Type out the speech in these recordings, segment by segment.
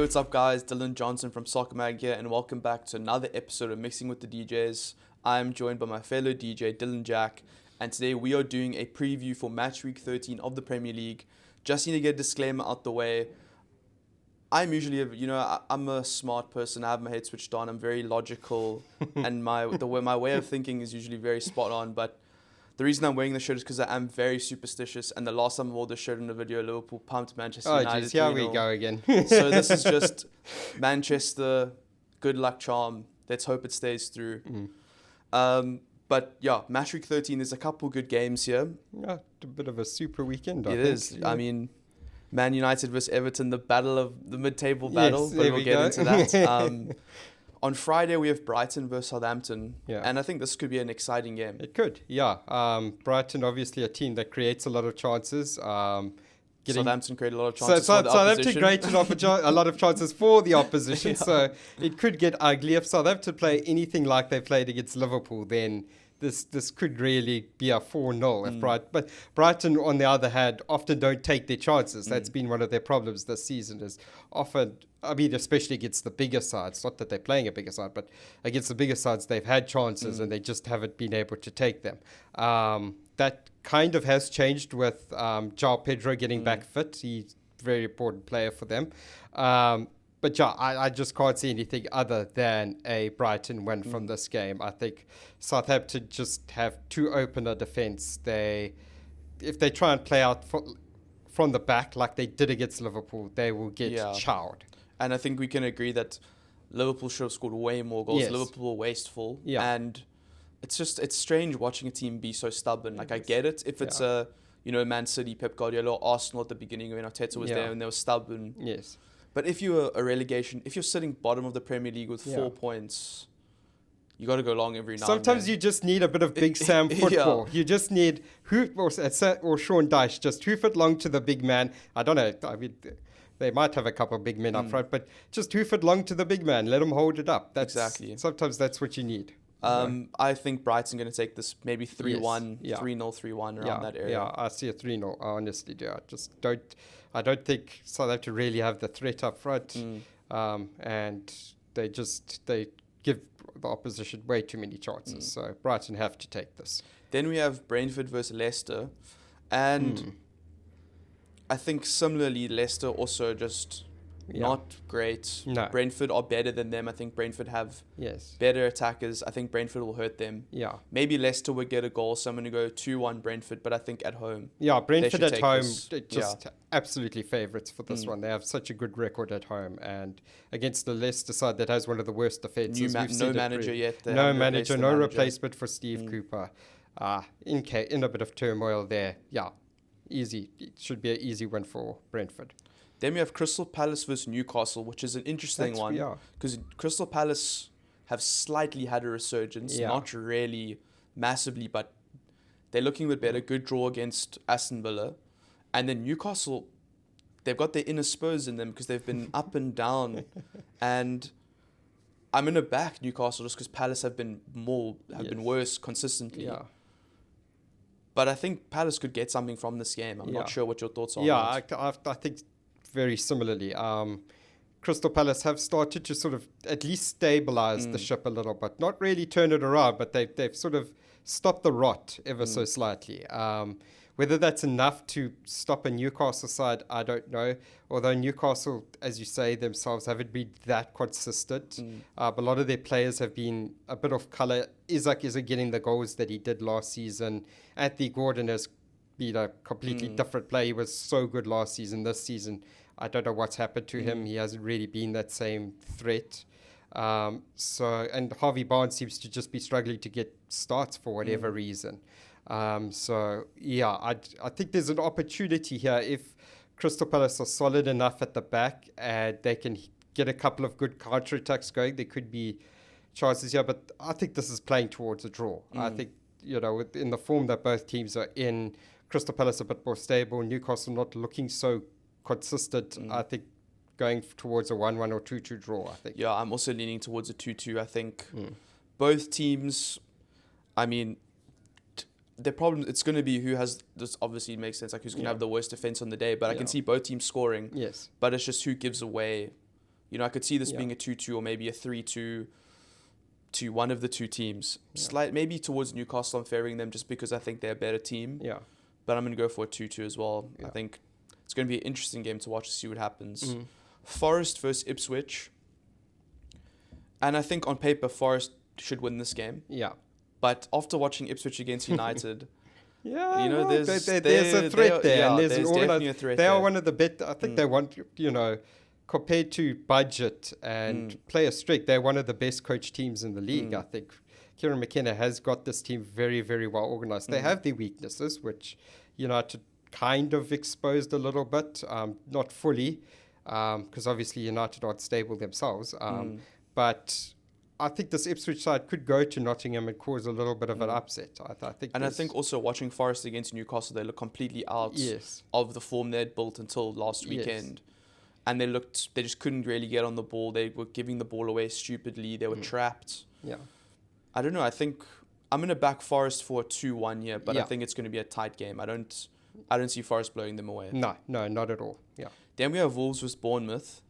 what's up, guys? Dylan Johnson from Soccer Mag here, and welcome back to another episode of Mixing with the DJs. I'm joined by my fellow DJ, Dylan Jack, and today we are doing a preview for match week 13 of the Premier League. Just need to get a disclaimer out the way. I'm usually, I'm a smart person. I have my head switched on. I'm very logical, and my way of thinking is usually very spot on. But the reason I'm wearing the shirt is because I am very superstitious. And the last time I wore the shirt in the video, Liverpool pumped Manchester United. Oh, geez, here we go again. So this is just Manchester, good luck charm. Let's hope it stays through. But yeah, match week 13, there's a couple good games here. Yeah, a bit of a super weekend. It is. I mean, Man United versus Everton, the battle of the mid-table battle, but we'll get into that. On Friday, we have Brighton versus Southampton, and I think this could be an exciting game. It could, yeah. Brighton, obviously a team that creates a lot of chances. Southampton create a lot of chances for the Southampton opposition. created a lot of chances for the opposition, so it could get ugly. If Southampton play anything like they played against Liverpool, then this could really be a 4-0. But Brighton, on the other hand, often don't take their chances. That's been one of their problems this season, is often, I mean, especially against the bigger sides. Not that they're playing a bigger side, but against the bigger sides, they've had chances and they just haven't been able to take them. That kind of has changed with João Pedro getting back fit. He's a very important player for them. But yeah, I just can't see anything other than a Brighton win from this game. I think Southampton just have too open a defence. If they try and play out from the back like they did against Liverpool, they will get chowed. And I think we can agree that Liverpool should have scored way more goals. Yes. Liverpool were wasteful. Yeah. And it's strange watching a team be so stubborn. Like, I get it. If it's Man City, Pep Guardiola, or Arsenal at the beginning when Arteta was there and they were stubborn. Yes. But if you're a relegation, if you're sitting bottom of the Premier League with 4 points, you got to go long every now Sometimes and then. you just need a bit of Big Sam football. You just need or Sean Dyche, just hoof it long to the big man. I don't know. I mean, they might have a couple of big men up front, but just hoof it long to the big man. Let him hold it up. Exactly. Sometimes that's what you need. I think Brighton going to take this maybe 3-1, 3-0, 3-1 around that area. Yeah, I see a 3-0. I honestly do. I don't think Southampton really have the threat up front, and they give the opposition way too many chances. So Brighton have to take this. Then we have Brentford versus Leicester, and I think similarly Leicester also just not great. No. Brentford are better than them. I think Brentford have better attackers. I think Brentford will hurt them. Yeah. Maybe Leicester would get a goal, so I'm going to go 2-1 Brentford, but I think at home. Yeah, Brentford at home, just absolutely favourites for this one. They have such a good record at home, and against the Leicester side that has one of the worst defences. No manager yet. No manager, no replacement for Steve Cooper. In a bit of turmoil there. Yeah, easy. It should be an easy win for Brentford. Then we have Crystal Palace versus Newcastle, which is an interesting one because Crystal Palace have slightly had a resurgence, not really massively, but they're looking a bit better. Good draw against Aston Villa. And then Newcastle, they've got their inner Spurs in them because they've been up and down. And I'm going to back Newcastle just because Palace have been worse consistently. Yeah. But I think Palace could get something from this game. I'm not sure what your thoughts are. Yeah, I think very similarly. Crystal Palace have started to sort of at least stabilize the ship a little bit. Not really turn it around, but they've sort of stopped the rot ever so slightly. Whether that's enough to stop a Newcastle side, I don't know. Although Newcastle, as you say themselves, haven't been that consistent. But a lot of their players have been a bit off colour. Isaac isn't getting the goals that he did last season. Anthony Gordon has been a completely different player. He was so good last season. This season, I don't know what's happened to him. He hasn't really been that same threat. And Harvey Barnes seems to just be struggling to get starts for whatever reason. I think there's an opportunity here if Crystal Palace are solid enough at the back and they can get a couple of good counter-attacks going. There could be chances here, but I think this is playing towards a draw. I think, in the form that both teams are in, Crystal Palace a bit more stable, Newcastle not looking so consistent. I think going towards a 1-1 or 2-2 draw, I think. Yeah, I'm also leaning towards a 2-2. I think both teams, I mean, the problem, it's going to be who has, this obviously makes sense, like who's going to have the worst defense on the day, but I can see both teams scoring. Yes. But it's just who gives away I could see this Yeah. being a 2-2 or maybe a 3-2 to one of the two teams. Maybe towards Newcastle, I'm favoring them just because I think they're a better team. Yeah. But I'm going to go for a 2-2 as well. Yeah. I think it's going to be an interesting game to watch to see what happens. Mm. Forest versus Ipswich. And I think on paper, Forest should win this game. Yeah. But after watching Ipswich against United, Yeah, there's a threat there. And there's definitely a threat they there. are one of the better, I think they want, compared to budget and player streak, they're one of the best coached teams in the league, I think. Kieran McKenna has got this team very, very well organised. They have their weaknesses, which United kind of exposed a little bit, not fully, because obviously United aren't stable themselves. But I think this Ipswich side could go to Nottingham and cause a little bit of an upset. I think also watching Forest against Newcastle, they look completely out of the form they'd built until last weekend. And they just couldn't really get on the ball. They were giving the ball away stupidly. They were trapped. Yeah. I don't know. I think I'm going to back Forest for a 2-1 here, but I think it's going to be a tight game. I don't see Forest blowing them away. No, not at all. Yeah. Then we have Wolves versus Bournemouth.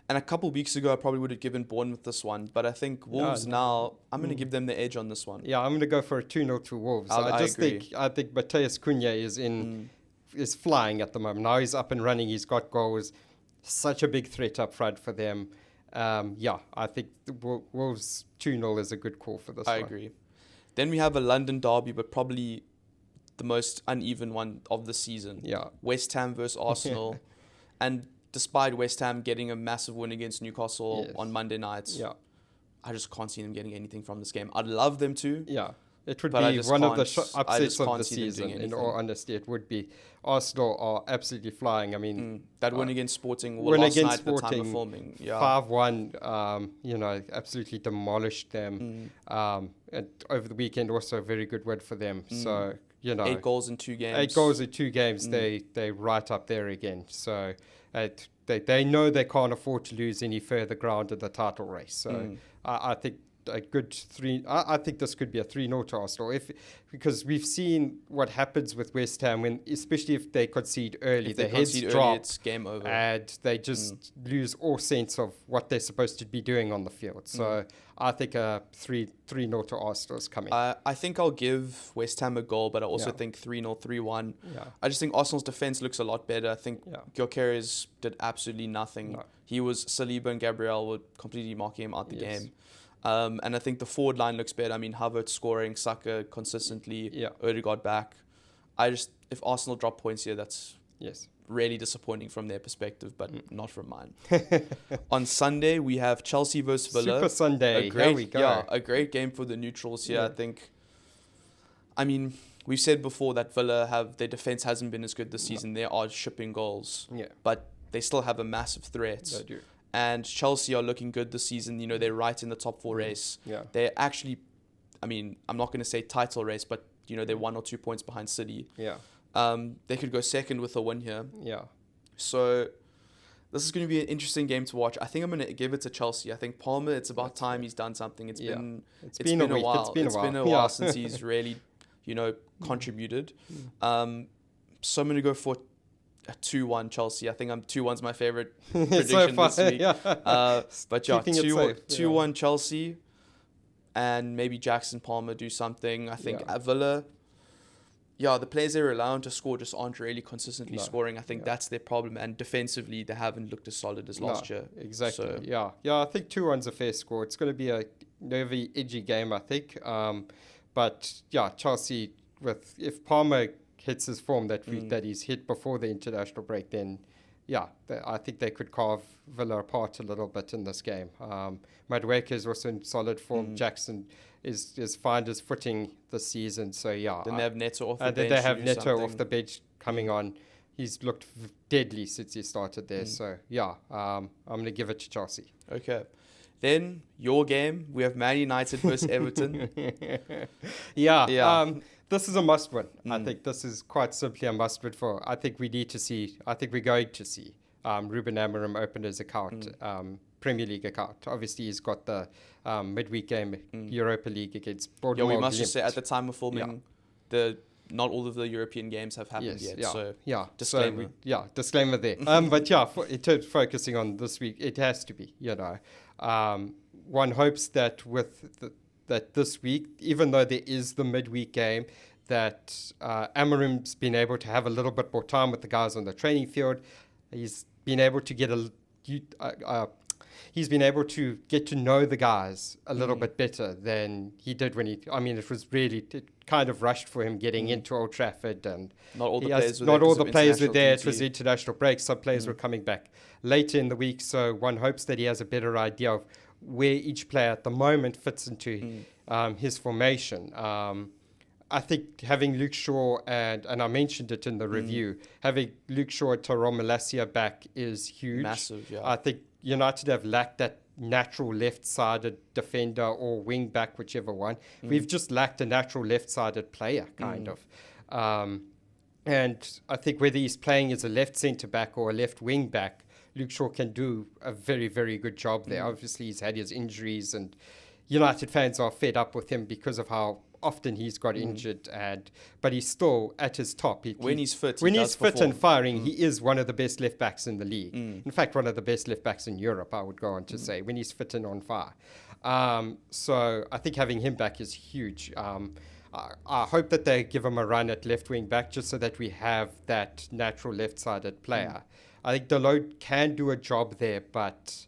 And a couple of weeks ago, I probably would have given Bournemouth this one. But I think Wolves now, I'm going to give them the edge on this one. Yeah, I'm going to go for a 2-0 to Wolves. I think Mateus Cunha is flying at the moment. Now he's up and running. He's got goals. Such a big threat up front for them. I think the Wolves 2-0 is a good call for this one. I agree. Then we have a London derby, but probably the most uneven one of the season. Yeah. West Ham versus Arsenal. And despite West Ham getting a massive win against Newcastle on Monday nights, I just can't see them getting anything from this game. I'd love them to. Yeah. It would be one of the upsets of the season, in all honesty. It would be. Arsenal are absolutely flying. I mean... that win against Sporting last night at the time of filming. 5-1, absolutely demolished them. And over the weekend, also a very good win for them. So, 8 goals in 2 games. 8 goals in 2 games. They're right up there again. So, they know they can't afford to lose any further ground in the title race. So, I think a good 3. I think this could be a 3-0 to Arsenal, because we've seen what happens with West Ham especially if they concede early. Their heads drop, it's game over, and they just lose all sense of what they're supposed to be doing on the field. So I think a 3-0 to Arsenal is coming. I think I'll give West Ham a goal, but I also think 3-0, 3-1. Yeah. I just think Arsenal's defense looks a lot better. I think Gyökeres did absolutely nothing. No. He was Saliba and Gabriel were completely marking him out the game. And I think the forward line looks better. I mean, Havertz scoring, Saka consistently, Odegaard back. If Arsenal drop points here, that's really disappointing from their perspective, but not from mine. On Sunday, we have Chelsea versus Villa. Super Sunday. Here we go. Yeah, a great game for the neutrals here, I think. I mean, we've said before that Villa their defense hasn't been as good this season. They are shipping goals, but they still have a massive threat. They do. And Chelsea are looking good this season. They're right in the top 4 race. Yeah. They're actually, I mean, I'm not going to say title race, but, they're 1 or 2 points behind City. Yeah. They could go second with a win here. Yeah. So this is going to be an interesting game to watch. I think I'm going to give it to Chelsea. I think Palmer, it's about time he's done something. It's been a while. It's been a while since he's really, contributed. So I'm going to go for a 2-1 Chelsea. I think 2-1's my favorite prediction this week. But 2-1 Chelsea, and maybe Jackson Palmer do something. I think at Villa, the players they rely on to score just aren't really consistently scoring. I think that's their problem, and defensively they haven't looked as solid as last year. Exactly. So, I think 2-1's a fair score. It's going to be a nervy, edgy game, I think. But Chelsea, if Palmer hits his form that he's hit before the international break, then I think they could carve Villa apart a little bit in this game. Madueke is also in solid form. Jackson is find his footing this season. So then they have Neto off the bench. Then they have Neto off the bench coming on. He's looked deadly since he started there. So I'm going to give it to Chelsea. Okay. Then your game, we have Man United versus Everton. This is a must-win. I think this is quite simply a must-win I think we're going to see Ruben Amorim open his account, Premier League account. Obviously, he's got the midweek game, Europa League against Bournemouth. We must just say, at the time of filming, the not all of the European games have happened yet. So disclaimer. Disclaimer there. But yeah, in terms of focusing on this week, it has to be. One hopes that that this week, even though there is the midweek game, that Amorim's been able to have a little bit more time with the guys on the training field. He's been able to get he's been able to get to know the guys a little bit better than he did when it kind of rushed for him getting into Old Trafford, and not all the players were there. It was the international break. Some players were coming back later in the week, so one hopes that he has a better idea of where each player at the moment fits into his formation. I think having Luke Shaw and I mentioned it in the review, having Luke Shaw and Tyrone Malacia back is huge. Massive, yeah. I think United have lacked that natural left-sided defender or wing-back, whichever one. We've just lacked a natural left-sided player, kind of. And I think whether he's playing as a left centre-back or a left wing-back, Luke Shaw can do a very, very good job there. Obviously, he's had his injuries, and United fans are fed up with him because of how often he's got injured, but he's still at his top. When he's fit and firing, he is one of the best left backs in the league. In fact, one of the best left backs in Europe, I would go on to say, when he's fit and on fire. So I think having him back is huge. I hope that they give him a run at left wing back just so that we have that natural left-sided player. I think Dalot can do a job there, but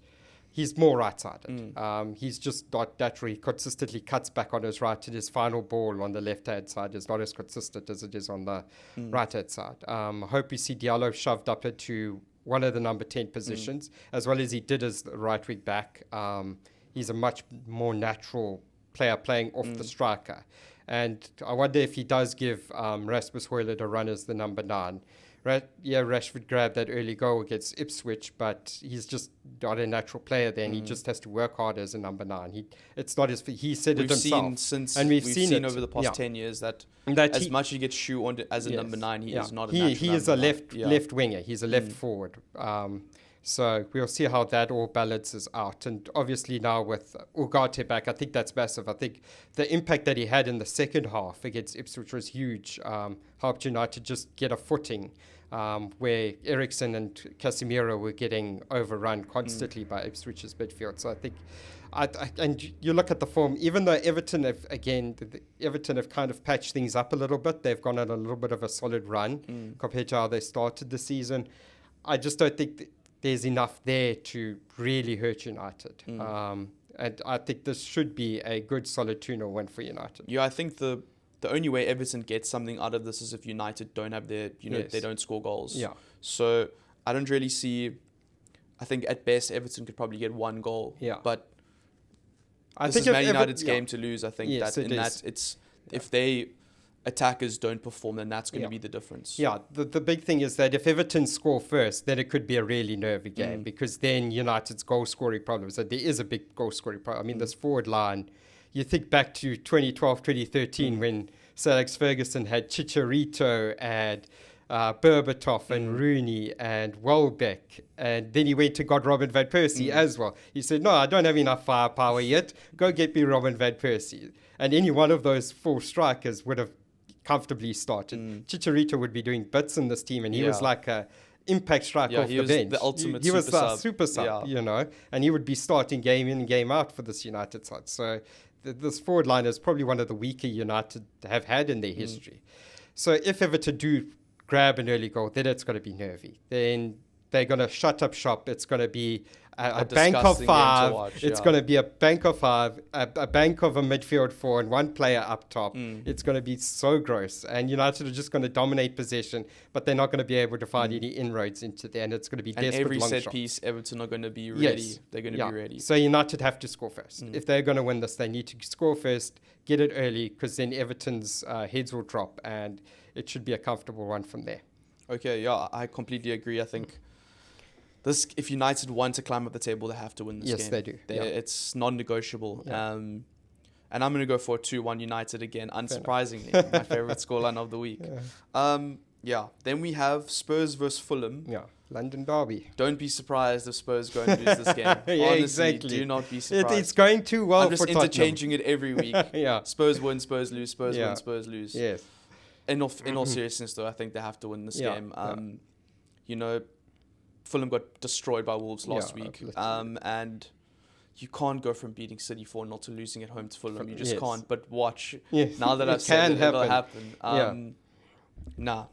he's more right-sided. He's just not naturally. He consistently cuts back on his right, and his final ball on the left-hand side is not as consistent as it is on the right-hand side. I hope we see Diallo shoved up into one of the number 10 positions, as well as he did as the right wing back. He's a much more natural player playing off the striker. And I wonder if he does give Rasmus Højlund a run as the number 9. Rashford grabbed that early goal against Ipswich, but he's just not a natural player then. He just has to work hard as a number 9. It's not he said it himself. We've seen over the past 10 years that as much as he gets shoe on as a number 9, he is not a natural He is a left winger. He's a left forward. So we'll see how that all balances out. And obviously now with Ugarte back, I think that's massive. I think the impact that he had in the second half against Ipswich was huge. Helped United just get a footing where Eriksen and Casemiro were getting overrun constantly by Ipswich's midfield. So I think, and you look at the form, even though Everton have kind of patched things up a little bit, they've gone on a little bit of a solid run compared to how they started the season. I just don't think there's enough there to really hurt United. And I think this should be a good, solid 2-0 win for United. Yeah, I think the only way Everton gets something out of this is if United don't have their, they don't score goals. Yeah. So I don't really see, I think at best Everton could probably get 1 goal. Yeah. But I this think is Man United's game to lose. I think if they attackers don't perform, then that's going to be the difference. Yeah, the big thing is that if Everton score first, then it could be a really nervy game because then United's goal scoring problems. There is a big goal scoring problem. I mean, this forward line, you think back to 2012, 2013 when Sir Alex Ferguson had Chicharito and Berbatov and Rooney and Welbeck, and then he went and got Robin van Persie as well. He said, no, I don't have enough firepower yet. Go get me Robin van Persie. And any one of those 4 strikers would have comfortably started. Chicharito would be doing bits in this team, and he was like a impact striker off the bench. The ultimate he was the sub. super sub, and he would be starting game in and game out for this United side. So this forward line is probably one of the weaker United have had in their history. So if Everton do grab an early goal, then it's going to be nervy. Then they're going to shut up shop. It's going to be a bank of 5. It's going to be a bank of 5, a bank of a midfield 4 and 1 player up top. It's going to be so gross. And United are just going to dominate possession, but they're not going to be able to find any inroads into there. And it's going to be desperate every long set shots. piece, Everton are going to be ready. Yes. They're going to be ready. So United have to score first. If they're going to win this, they need to score first, get it early, because then Everton's heads will drop, and it should be a comfortable one from there. Okay, yeah, I completely agree. I think if United want to climb up the table, they have to win this game. Yes, they do. It's non-negotiable. Yeah. And I'm going to go for a 2-1 United again, unsurprisingly. My favourite scoreline of the week. Then we have Spurs versus Fulham. Yeah, London derby. Don't be surprised if Spurs go and lose this game. Honestly, exactly. Do not be surprised. It's going too well I'm just for Tottenham. interchanging it every week. Yeah. Spurs win, Spurs lose, Spurs win, Spurs lose. Yes. in all seriousness, though, I think they have to win this game. You know, Fulham got destroyed by Wolves last week, and you can't go from beating City 4-0 to losing at home to Fulham. You just can't. But watch, now that I've said it, it'll happen. Nah,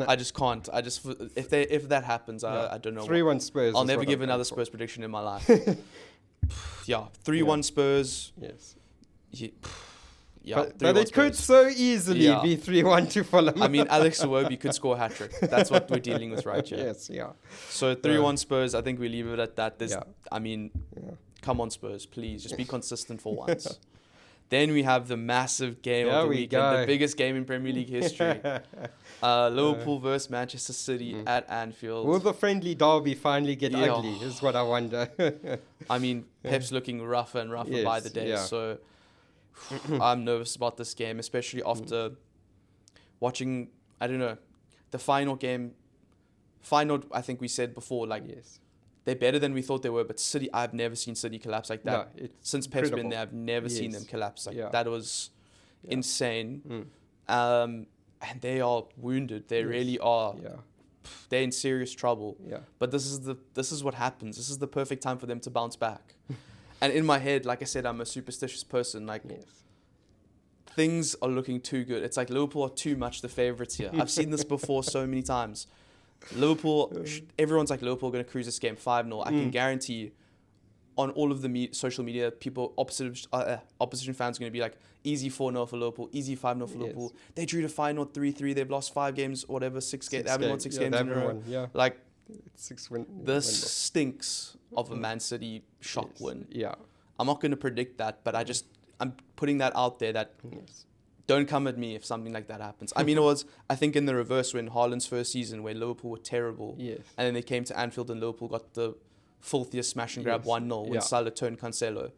I just can't. If that happens, I don't know. 3-1 Spurs. I'll never give another Spurs prediction in my life. 3-1 Spurs. Yes. Yeah, but it could so easily be 3-1 to Fulham. I mean, Alex Iwobi could score a hat-trick. That's what we're dealing with right here. Yes, yeah. So 3-1 Spurs, I think we leave it at that. I mean, come on Spurs, please. Just be consistent for once. Then we have the massive game of the weekend, the biggest game in Premier League history. Liverpool versus Manchester City at Anfield. Will the friendly derby finally get ugly, is what I wonder. I mean, Pep's looking rougher and rougher by the day, so I'm nervous about this game, especially after watching, I don't know, the final game. I think we said before, they're better than we thought they were, but City, I've never seen City collapse like that. No, since Pep's been there, I've never seen them collapse like that. That was insane. And they are wounded. They really are. They're in serious trouble. But this is what happens. This is the perfect time for them to bounce back. And in my head, like I said, I'm a superstitious person. Things are looking too good. It's like Liverpool are too much the favourites here. I've seen this before so many times. Liverpool, everyone's like, Liverpool are going to cruise this game 5-0. I can guarantee on all of the social media, opposition fans are going to be like, easy 4-0 for Liverpool, easy 5-0 for Liverpool. They drew to 5-0, 3-3. They've lost 5 games, whatever, 6 games. They haven't won 6 games in a row. Like, this stinks of a Man City shock win. I'm not going to predict that, but I'm putting that out there that don't come at me if something like that happens. I mean, I think in the reverse when Haaland's first season where Liverpool were terrible and then they came to Anfield and Liverpool got the filthiest smash and grab 1-0 when Salah turned Cancelo.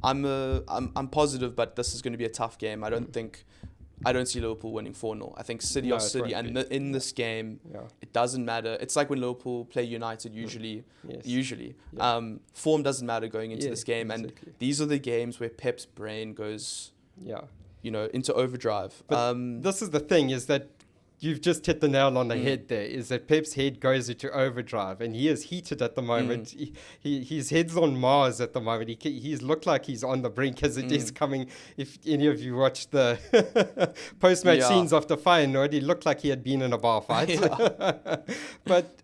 I'm positive, but this is going to be a tough game. I don't see Liverpool winning 4-0. I think City are City, and in this game, it doesn't matter. It's like when Liverpool play United usually. Form doesn't matter going into this game, and these are the games where Pep's brain goes, into overdrive. But this is the thing, is that you've just hit the nail on the head there, is that Pep's head goes into overdrive, and he is heated at the moment. His head's on Mars at the moment. He's looked like he's on the brink as it is coming. If any of you watched the post-match scenes after Feyenoord, he looked like he had been in a bar fight. But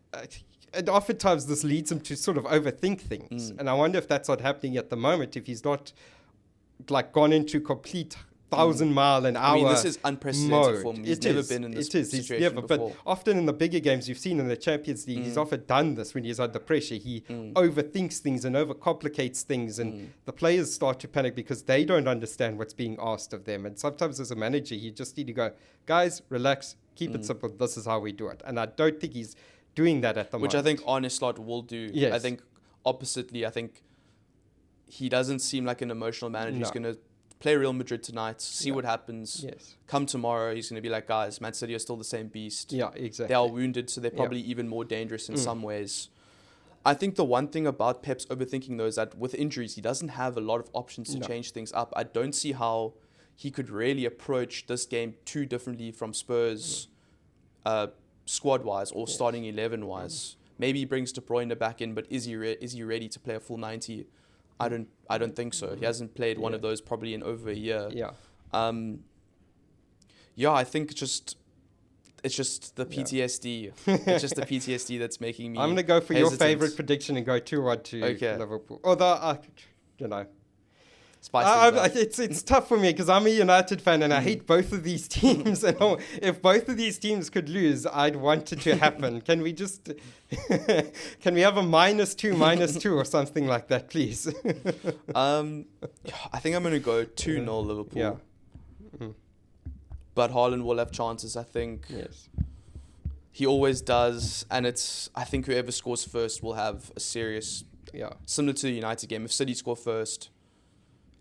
and oftentimes this leads him to sort of overthink things. And I wonder if that's what's happening at the moment, if he's not gone into complete 1,000-mile-an-hour. I mean, this is unprecedented for him. He's never been in this situation before. But often in the bigger games you've seen in the Champions League, he's often done this when he's under pressure. He overthinks things and overcomplicates things, and the players start to panic because they don't understand what's being asked of them. And sometimes as a manager, you just need to go, guys, relax, keep it simple. This is how we do it. And I don't think he's doing that at the moment. Which I think Arne Slot will do. I think oppositely, I think he doesn't seem like an emotional manager. He's going to play Real Madrid tonight, see what happens. Come tomorrow, he's going to be like, guys, Man City are still the same beast. Exactly. They are wounded, so they're probably even more dangerous in some ways. I think the one thing about Pep's overthinking, though, is that with injuries, he doesn't have a lot of options to change things up. I don't see how he could really approach this game too differently from Spurs squad-wise or starting 11-wise. Maybe he brings De Bruyne back in, but is he ready to play a full 90? I don't think so. He hasn't played one of those probably in over a year. I think it's just the PTSD. It's just the PTSD that's making me I'm going to go for hesitant. your favorite prediction and go 2-1 to Liverpool. Although, it's tough for me because I'm a United fan and I hate both of these teams. And if both of these teams could lose, I'd want it to happen. Can we just can we have a -2 or something like that, please? I think I'm going to go 2-0 Liverpool. But Haaland will have chances, I think. He always does, and I think whoever scores first will have a serious similar to the United game. If City score first,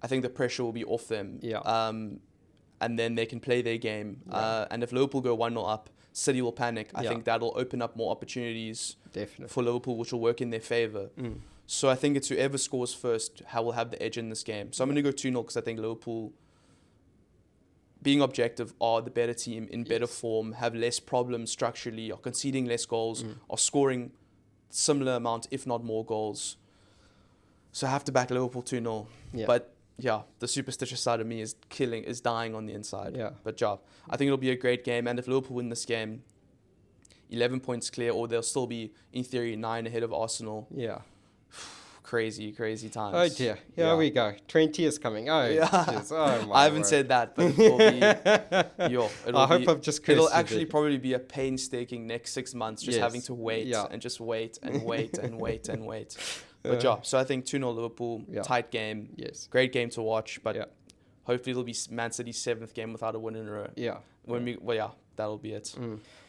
I think the pressure will be off them. And then they can play their game. And if Liverpool go 1-0 up, City will panic. I think that'll open up more opportunities for Liverpool, which will work in their favour. So I think it's whoever scores first will have the edge in this game. So I'm going to go 2-0 because I think Liverpool being objective, are the better team, in better form, have less problems structurally, are conceding less goals, are scoring similar amount, if not more goals. So I have to back Liverpool 2-0. Yeah. But yeah, the superstitious side of me is dying on the inside. Yeah. But yeah, I think it'll be a great game. And if Liverpool win this game, 11 points clear, or they'll still be, in theory, 9 ahead of Arsenal. Yeah. Crazy times. Oh dear. Here we go. 20 is coming. Oh, Yeah. jeez. Oh my I haven't word. said that, but it'll be. I hope I've just cursed It'll you actually there. probably be a painstaking next 6 months, just Yes. having to wait Yeah. and just wait and wait and wait and wait. But yeah, so I think 2-0 Liverpool, Yeah. tight game, Yes. great game to watch. But Yeah. hopefully it'll be Man City's 7th game without a win in a row. Yeah. That'll be it.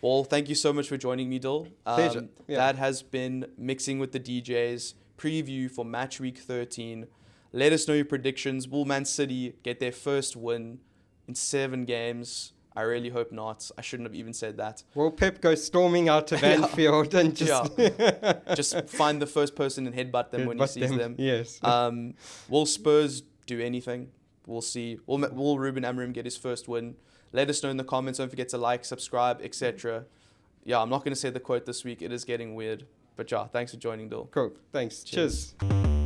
Well, thank you so much for joining me, Dill. Pleasure. Yeah. That has been Mixing with the DJs preview for match week 13. Let us know your predictions. Will Man City get their first win in 7 games? I really hope not. I shouldn't have even said that. Will Pep go storming out of Anfield and just Just find the first person and headbutt them when he sees them. Yes. Will Spurs do anything? We'll see. Will Ruben Amorim get his first win? Let us know in the comments. Don't forget to like, subscribe, etc. Yeah, I'm not going to say the quote this week. It is getting weird. But yeah, thanks for joining, Dill. Cool. Thanks. Cheers. Cheers.